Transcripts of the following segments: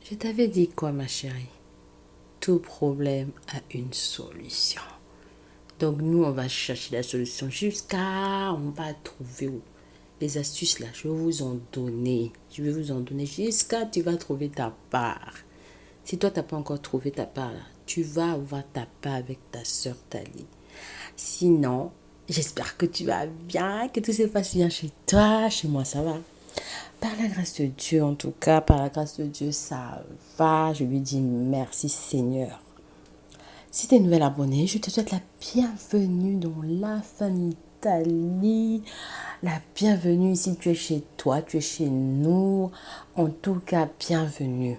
Je t'avais dit quoi, ma chérie? Tout problème a une solution. Donc nous, on va chercher la solution jusqu'à... On va trouver où? Les astuces là, je vais vous en donner. Je vais vous en donner jusqu'à tu vas trouver ta part. Si toi, tu n'as pas encore trouvé ta part là, tu vas avoir ta part avec ta soeur Tali. Sinon, j'espère que tu vas bien, que tout se passe bien chez toi, chez moi, ça va. Par la grâce de Dieu, en tout cas, par la grâce de Dieu, ça va. Je lui dis merci Seigneur. Si tu es nouvelle abonnée, je te souhaite la bienvenue dans la famille Tali. La bienvenue ici, tu es chez toi, tu es chez nous. En tout cas, bienvenue.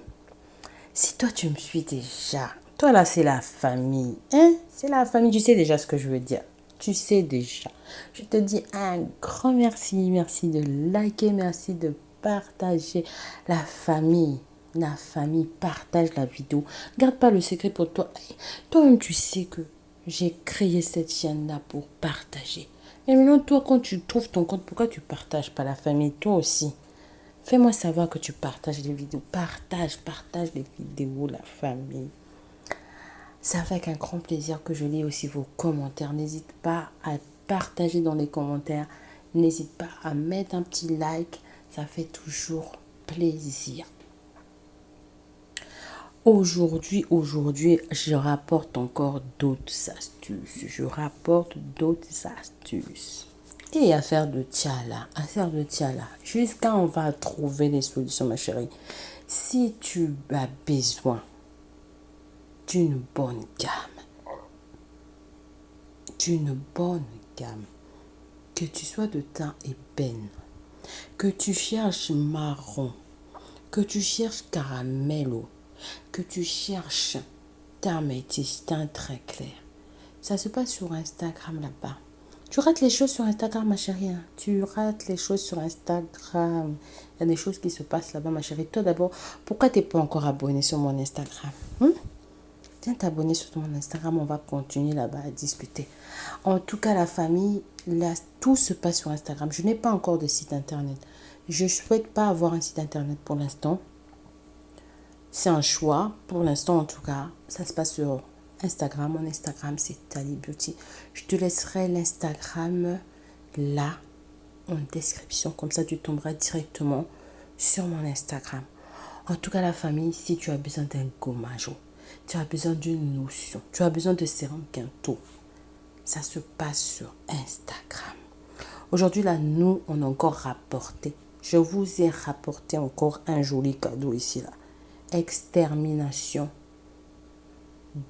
Si toi, tu me suis déjà, toi là, c'est la famille. Hein? C'est la famille, tu sais déjà ce que je veux dire. Tu sais déjà. Je te dis un grand merci. Merci de liker, merci de partager. La famille, partage la vidéo. Garde pas le secret pour toi. Toi-même, tu sais que j'ai créé cette chaîne-là pour partager. Et maintenant, toi, quand tu trouves ton compte, pourquoi tu partages pas la famille? Toi aussi. Fais-moi savoir que tu partages les vidéos. Partage les vidéos, la famille. C'est avec un grand plaisir que je lis aussi vos commentaires. N'hésite pas à partager dans les commentaires. N'hésite pas à mettre un petit like. Ça fait toujours plaisir. Aujourd'hui, je rapporte encore d'autres astuces. Et affaire de Tiala. Jusqu'à on va trouver les solutions, ma chérie. Si tu as besoin d'une bonne gamme, que tu sois de teint ébène, que tu cherches marron, que tu cherches caramello, que tu cherches teint métis, teint très clair, ça se passe sur Instagram là-bas. Tu rates les choses sur Instagram, ma chérie. Hein. Tu rates les choses sur Instagram. Il y a des choses qui se passent là-bas, ma chérie. Toi d'abord, pourquoi tu n'es pas encore abonné sur mon Instagram? Viens t'abonner sur mon Instagram, on va continuer là-bas à discuter. En tout cas, la famille, là, tout se passe sur Instagram. Je n'ai pas encore de site internet. Je ne souhaite pas avoir un site internet pour l'instant. C'est un choix. Pour l'instant, en tout cas, ça se passe sur Instagram. Mon Instagram, c'est Tali Beauty. Je te laisserai l'Instagram là, en description. Comme ça, tu tomberas directement sur mon Instagram. En tout cas, la famille, si tu as besoin d'un gommage, tu as besoin d'une notion, tu as besoin de sérum Quinto, ça se passe sur Instagram. Aujourd'hui, là, nous, on a encore rapporté. Je vous ai rapporté encore un joli cadeau ici, là. Extermination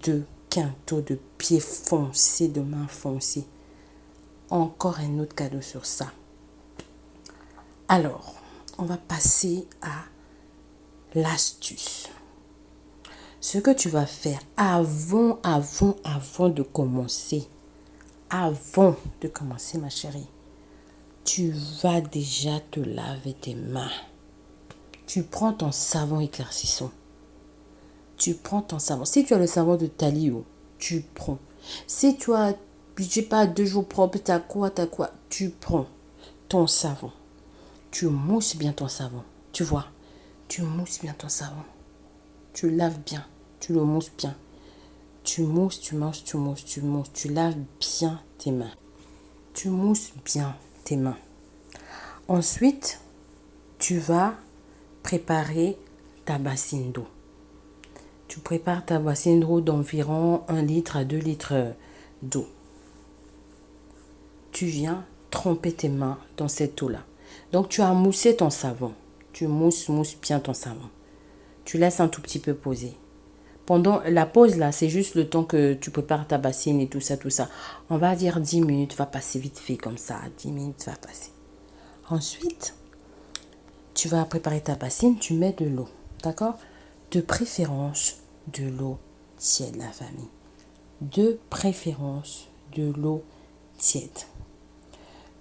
de Quinto, de pieds foncés, de mains foncées. Encore un autre cadeau sur ça. Alors, on va passer à l'astuce. Ce que tu vas faire avant de commencer, ma chérie, tu vas déjà te laver tes mains. Tu prends ton savon éclaircissant. Tu prends ton savon. Si tu as le savon de Talio, tu prends. Si tu as, je sais pas, 2 jours propres, t'as quoi, tu prends ton savon. Tu mousses bien ton savon. Tu vois, tu mousses bien ton savon. Tu laves bien. Tu le mousses bien. Tu mousses, tu laves bien tes mains. Tu mousses bien tes mains. Ensuite, tu vas préparer ta bassine d'eau. Tu prépares ta bassine d'eau d'environ 1 litre à 2 litres d'eau. Tu viens tremper tes mains dans cette eau-là. Donc, tu as moussé ton savon. Tu mousses bien ton savon. Tu laisses un tout petit peu poser. Pendant la pause, là, c'est juste le temps que tu prépares ta bassine et tout ça, tout ça. On va dire 10 minutes, va passer vite fait comme ça. 10 minutes va passer. Ensuite, tu vas préparer ta bassine, tu mets de l'eau. D'accord? De préférence, de l'eau tiède, la famille. De préférence, de l'eau tiède.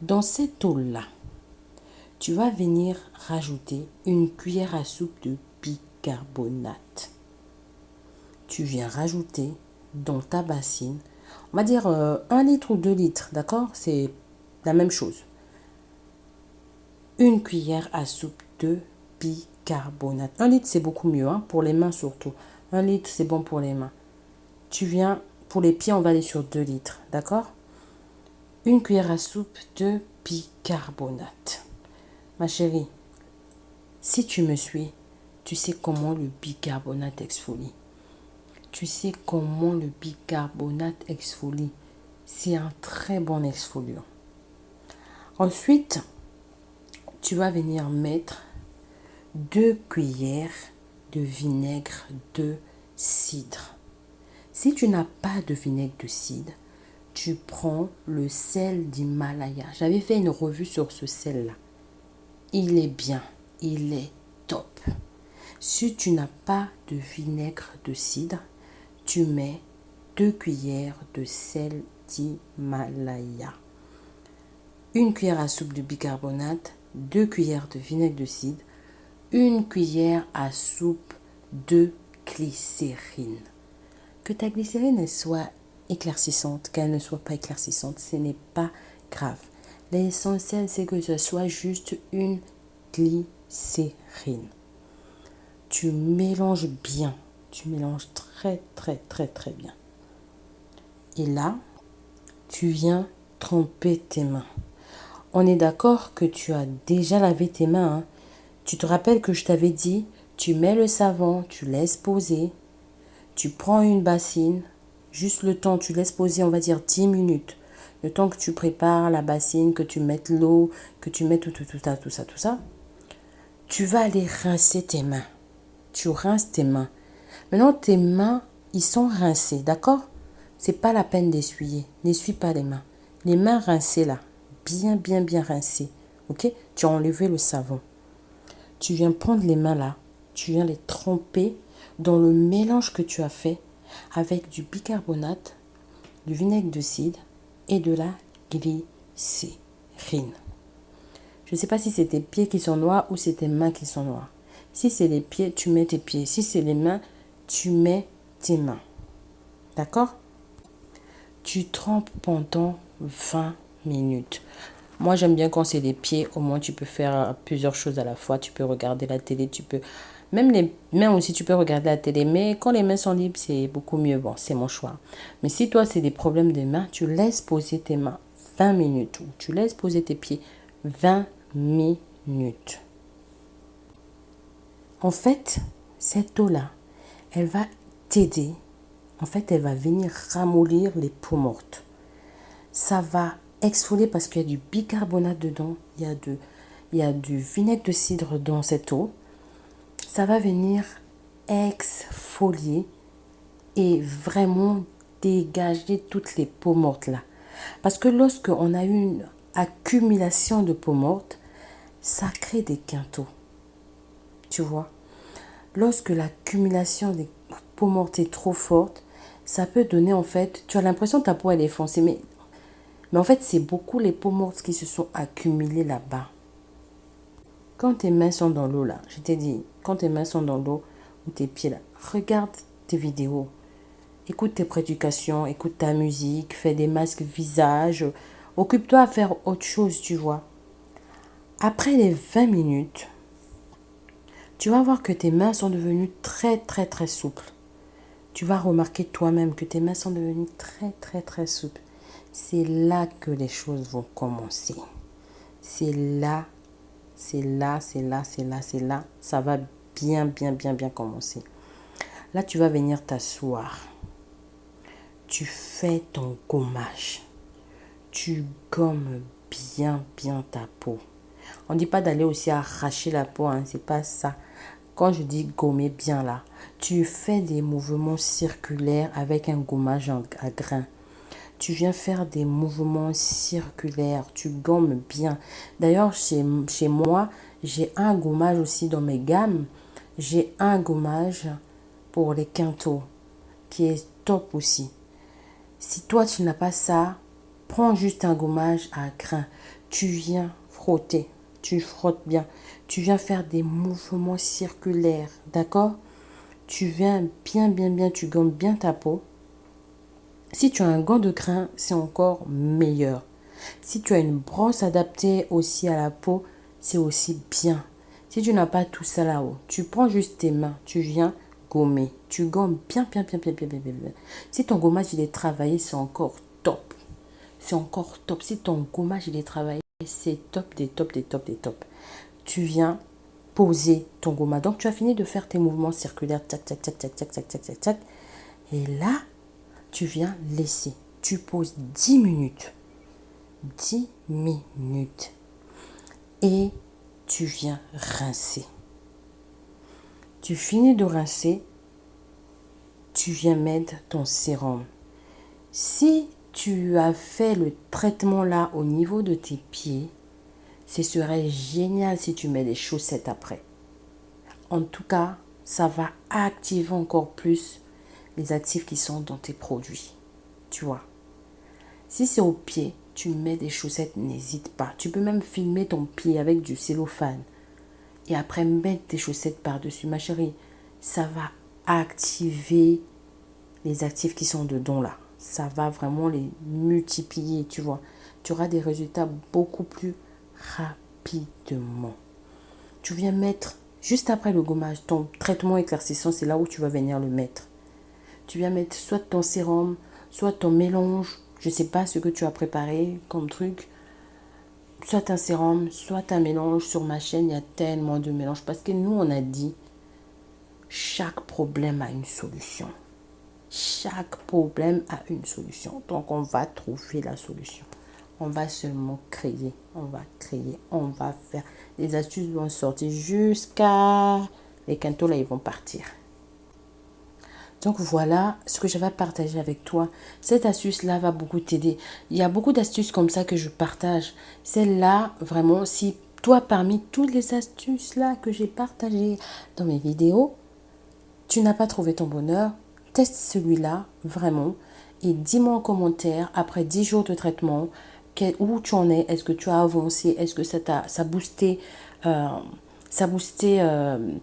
Dans cette eau-là, tu vas venir rajouter une cuillère à soupe de bicarbonate. Tu viens rajouter dans ta bassine, on va dire 1 litre ou 2 litres, d'accord? C'est la même chose. Une cuillère à soupe de bicarbonate. 1 litre, c'est beaucoup mieux, hein, pour les mains surtout. 1 litre, c'est bon pour les mains. Tu viens, pour les pieds, on va aller sur 2 litres, d'accord? 1 cuillère à soupe de bicarbonate. Ma chérie, si tu me suis, tu sais comment le bicarbonate exfolie. Tu sais comment le bicarbonate exfolie. C'est un très bon exfoliant. Ensuite, tu vas venir mettre 2 cuillères de vinaigre de cidre. Si tu n'as pas de vinaigre de cidre, tu prends le sel d'Himalaya. J'avais fait une revue sur ce sel-là. Il est bien, il est top. Si tu n'as pas de vinaigre de cidre, tu mets 2 cuillères de sel d'Himalaya. 1 cuillère à soupe de bicarbonate, 2 cuillères de vinaigre de cidre, 1 cuillère à soupe de glycérine. Que ta glycérine soit éclaircissante, qu'elle ne soit pas éclaircissante, ce n'est pas grave. L'essentiel, c'est que ce soit juste une glycérine. Tu mélanges bien. Tu mélanges très, très, très, très bien. Et là, tu viens tremper tes mains. On est d'accord que tu as déjà lavé tes mains, hein? Tu te rappelles que je t'avais dit, tu mets le savon, tu laisses poser, tu prends une bassine, juste le temps, tu laisses poser, on va dire 10 minutes. Le temps que tu prépares la bassine, que tu mettes l'eau, que tu mets tout ça. Tu vas aller rincer tes mains. Tu rinces tes mains. Maintenant, tes mains, ils sont rincés, d'accord? C'est pas la peine d'essuyer. N'essuie pas les mains. Les mains rincées là, bien, bien, bien rincées. Ok? Tu as enlevé le savon. Tu viens prendre les mains là, tu viens les tremper dans le mélange que tu as fait avec du bicarbonate, du vinaigre de cidre et de la glycérine. Je ne sais pas si c'est tes pieds qui sont noirs ou c'est tes mains qui sont noires. Si c'est les pieds, tu mets tes pieds. Si c'est les mains, tu mets tes mains. D'accord? Tu trempes pendant 20 minutes. Moi, j'aime bien quand c'est les pieds. Au moins, tu peux faire plusieurs choses à la fois. Tu peux regarder la télé, tu peux... Même les mains aussi, tu peux regarder la télé. Mais quand les mains sont libres, c'est beaucoup mieux. Bon, c'est mon choix. Mais si toi, c'est des problèmes de mains, tu laisses poser tes mains 20 minutes. Ou tu laisses poser tes pieds 20 minutes. En fait, cette eau-là, elle va t'aider. En fait, elle va venir ramollir les peaux mortes. Ça va exfolier parce qu'il y a du bicarbonate dedans, il y a du vinaigre de cidre dans cette eau. Ça va venir exfolier et vraiment dégager toutes les peaux mortes là. Parce que lorsque on a une accumulation de peaux mortes, ça crée des quintaux. Tu vois? Lorsque l'accumulation des peaux mortes est trop forte, ça peut donner en fait, tu as l'impression que ta peau elle est foncée, mais en fait, c'est beaucoup les peaux mortes qui se sont accumulées là-bas. Quand tes mains sont dans l'eau là, je t'ai dit, quand tes mains sont dans l'eau ou tes pieds là, regarde tes vidéos, écoute tes prédications, écoute ta musique, fais des masques visage, occupe-toi à faire autre chose, tu vois. Après les 20 minutes, tu vas voir que tes mains sont devenues très très très souples. Tu vas remarquer toi-même que tes mains sont devenues très très très souples. C'est là que les choses vont commencer. C'est là, c'est là, c'est là, c'est là, c'est là. Ça va bien, bien, bien, bien commencer. Là, tu vas venir t'asseoir. Tu fais ton gommage. Tu gommes bien, bien ta peau. On ne dit pas d'aller aussi arracher la peau, hein, c'est pas ça. Quand je dis gommer bien là, tu fais des mouvements circulaires avec un gommage à grains. Tu viens faire des mouvements circulaires, tu gommes bien. D'ailleurs, chez moi, j'ai un gommage aussi dans mes gammes. J'ai un gommage pour les quintaux qui est top aussi. Si toi, tu n'as pas ça, prends juste un gommage à grains. Tu viens frotter, tu frottes bien. Tu viens faire des mouvements circulaires, d'accord? Tu viens bien, bien, bien, tu gommes bien ta peau. Si tu as un gant de crin, c'est encore meilleur. Si tu as une brosse adaptée aussi à la peau, c'est aussi bien. Si tu n'as pas tout ça là-haut, tu prends juste tes mains, tu viens gommer. Tu gommes bien, bien, bien, bien, bien, bien, bien, bien. Si ton gommage, il est travaillé, c'est encore top. C'est encore top. Si ton gommage, il est travaillé, c'est top, des top, des top, des top. Tu viens poser ton gommage. Donc, tu as fini de faire tes mouvements circulaires. Tac, tac, tac, tac, tac, tac, tac, tac, tac. Et là, tu viens laisser. Tu poses 10 minutes. 10 minutes. Et tu viens rincer. Tu finis de rincer. Tu viens mettre ton sérum. Si tu as fait le traitement là au niveau de tes pieds, ce serait génial si tu mets des chaussettes après. En tout cas, ça va activer encore plus les actifs qui sont dans tes produits. Tu vois. Si c'est au pied, tu mets des chaussettes, n'hésite pas. Tu peux même filmer ton pied avec du cellophane. Et après, mettre tes chaussettes par-dessus. Ma chérie, ça va activer les actifs qui sont dedans là. Ça va vraiment les multiplier, tu vois. Tu auras des résultats beaucoup plus rapidement. Tu viens mettre, juste après le gommage, ton traitement éclaircissant, c'est là où tu vas venir le mettre. Tu viens mettre soit ton sérum, soit ton mélange. Je ne sais pas ce que tu as préparé comme truc. Soit un sérum, soit un mélange. Sur ma chaîne, il y a tellement de mélanges. Parce que nous, on a dit, chaque problème a une solution. Chaque problème a une solution. Donc, on va trouver la solution. On va seulement créer. On va créer. On va faire. Les astuces vont sortir jusqu'à... Les quintaux, là, ils vont partir. Donc, voilà ce que je vais partager avec toi. Cette astuce-là va beaucoup t'aider. Il y a beaucoup d'astuces comme ça que je partage. Celle-là, vraiment, si toi, parmi toutes les astuces-là que j'ai partagées dans mes vidéos, tu n'as pas trouvé ton bonheur, teste celui-là, vraiment, et dis-moi en commentaire, après 10 jours de traitement, où tu en es, est-ce que tu as avancé, est-ce que ça a boosté,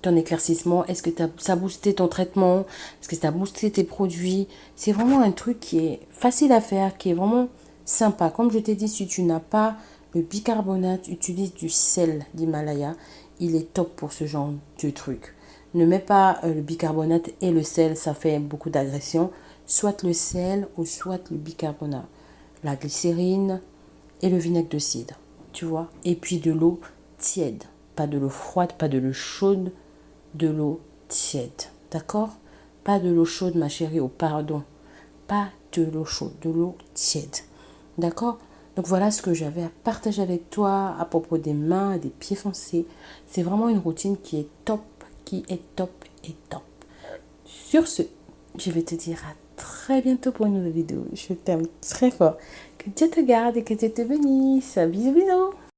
ton éclaircissement, est-ce que ça a boosté ton traitement, est-ce que ça a boosté tes produits. C'est vraiment un truc qui est facile à faire, qui est vraiment sympa. Comme je t'ai dit, si tu n'as pas le bicarbonate, utilise du sel d'Himalaya, il est top pour ce genre de truc. Ne mets pas le bicarbonate et le sel, ça fait beaucoup d'agression. Soit le sel ou soit le bicarbonate. La glycérine et le vinaigre de cidre, tu vois. Et puis de l'eau tiède. Pas de l'eau froide, pas de l'eau chaude, de l'eau tiède. D'accord? Pas de l'eau chaude, ma chérie, oh pardon. Pas de l'eau chaude, de l'eau tiède. D'accord? Donc voilà ce que j'avais à partager avec toi à propos des mains et des pieds foncés. C'est vraiment une routine qui est top, et top. Sur ce, je vais te dire à très bientôt pour une nouvelle vidéo. Je t'aime très fort. Que Dieu te garde et que Dieu te bénisse. Bisous, bisous.